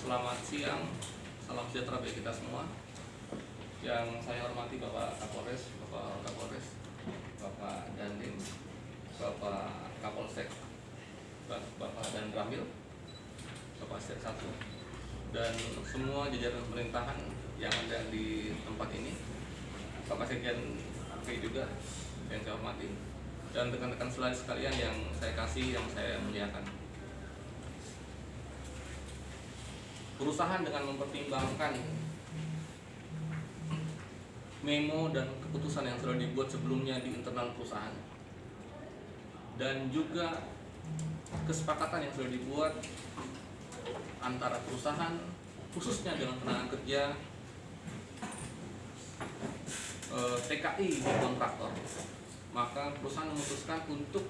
Selamat siang, salam sejahtera bagi kita semua. Yang saya hormati Bapak Kapolres, Bapak Kapolres, Bapak Dandim, Bapak Kapolsek, Bapak Dan Ramil, Bapak Sek 1, dan semua jajaran pemerintahan yang ada di tempat ini, Bapak Sekjen P juga yang saya hormati, dan rekan-rekan sekalian yang saya kasih, yang saya muliakan. Perusahaan dengan mempertimbangkan memo dan keputusan yang sudah dibuat sebelumnya di internal perusahaan, dan juga kesepakatan yang sudah dibuat antara perusahaan khususnya dengan tenaga kerja, TKI kontraktor, maka perusahaan memutuskan untuk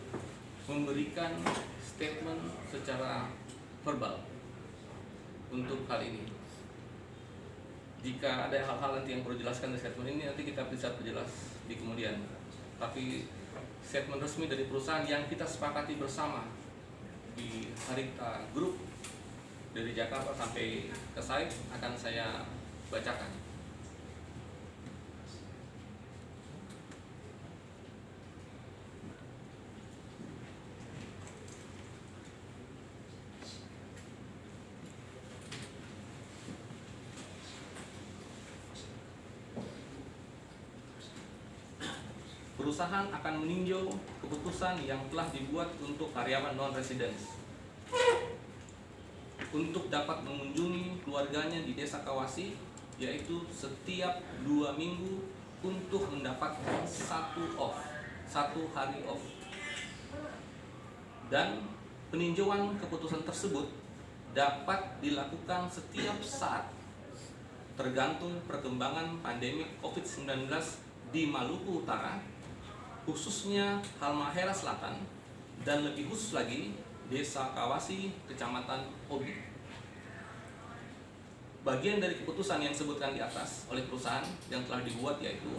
memberikan statement secara verbal untuk hal ini. Jika ada hal-hal nanti yang perlu dijelaskan di statement ini, nanti kita bisa perjelas di kemudian. Tapi statement resmi dari perusahaan yang kita sepakati bersama di Harita Group dari Jakarta sampai ke site akan saya bacakan. Perusahaan akan meninjau keputusan yang telah dibuat untuk karyawan non-residence untuk dapat mengunjungi keluarganya di Desa Kawasi, yaitu setiap 2 minggu untuk mendapatkan satu hari off. Dan peninjauan keputusan tersebut dapat dilakukan setiap saat tergantung perkembangan pandemi COVID-19 di Maluku Utara, khususnya Halmahera Selatan, dan lebih khusus lagi Desa Kawasi, Kecamatan Obi. Bagian dari keputusan yang disebutkan di atas oleh perusahaan yang telah dibuat yaitu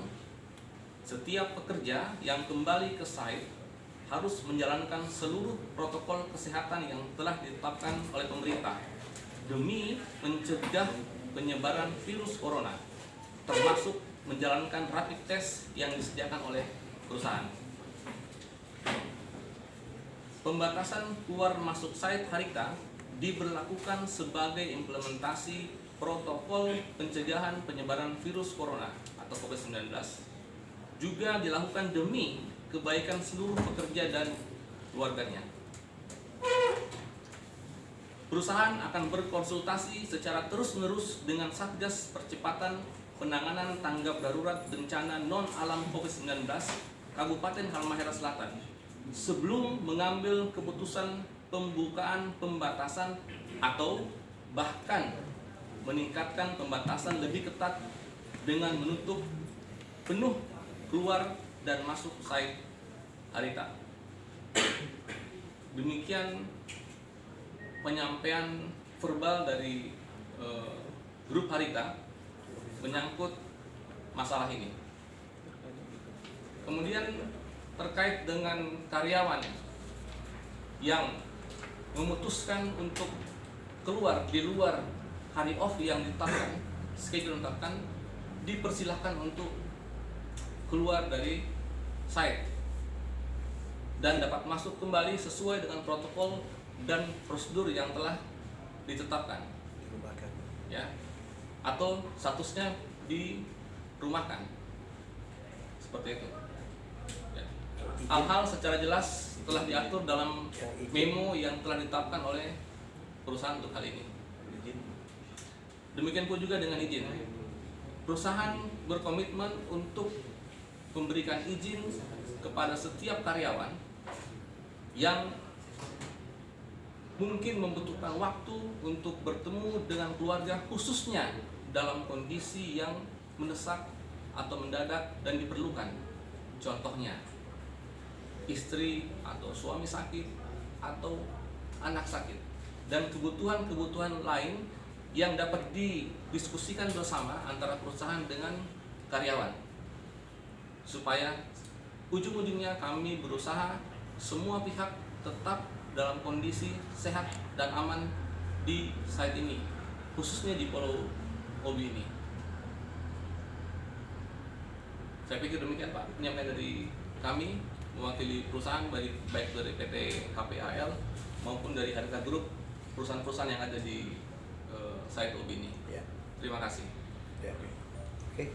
setiap pekerja yang kembali ke site harus menjalankan seluruh protokol kesehatan yang telah ditetapkan oleh pemerintah demi mencegah penyebaran virus corona, termasuk menjalankan rapid test yang disediakan oleh perusahaan. Pembatasan keluar masuk site Harita diberlakukan sebagai implementasi protokol pencegahan penyebaran virus corona atau COVID-19, juga dilakukan demi kebaikan seluruh pekerja dan keluarganya. Perusahaan akan berkonsultasi secara terus-menerus dengan Satgas Percepatan Penanganan Tanggap Darurat Bencana Non-Alam COVID-19 Kabupaten Halmahera Selatan sebelum mengambil keputusan pembukaan pembatasan atau bahkan meningkatkan pembatasan lebih ketat dengan menutup penuh keluar dan masuk site Harita. Demikian penyampaian verbal dari grup Harita menyangkut masalah ini. Kemudian terkait dengan karyawan yang memutuskan untuk keluar di luar hari off yang ditetapkan, schedule ditetapkan, dipersilahkan untuk keluar dari site dan dapat masuk kembali sesuai dengan protokol dan prosedur yang telah ditetapkan, ya, atau statusnya dirumahkan, seperti itu. Ya. Hal-hal secara jelas telah diatur dalam memo yang telah ditetapkan oleh perusahaan untuk hal ini. Demikian pun juga dengan izin. Perusahaan berkomitmen untuk memberikan izin kepada setiap karyawan yang mungkin membutuhkan waktu untuk bertemu dengan keluarga, khususnya dalam kondisi yang mendesak atau mendadak dan diperlukan. Contohnya, istri atau suami sakit atau anak sakit, dan kebutuhan-kebutuhan lain yang dapat didiskusikan bersama antara perusahaan dengan karyawan, supaya ujung-ujungnya kami berusaha semua pihak tetap dalam kondisi sehat dan aman di site ini, khususnya di Pulau Obi ini. Saya pikir demikian Pak, penyampaian dari kami mewakili perusahaan baik dari PT KPAL maupun dari Haritha Group, perusahaan-perusahaan yang ada di site Obi ini. Ya. Terima kasih. Ya, oke.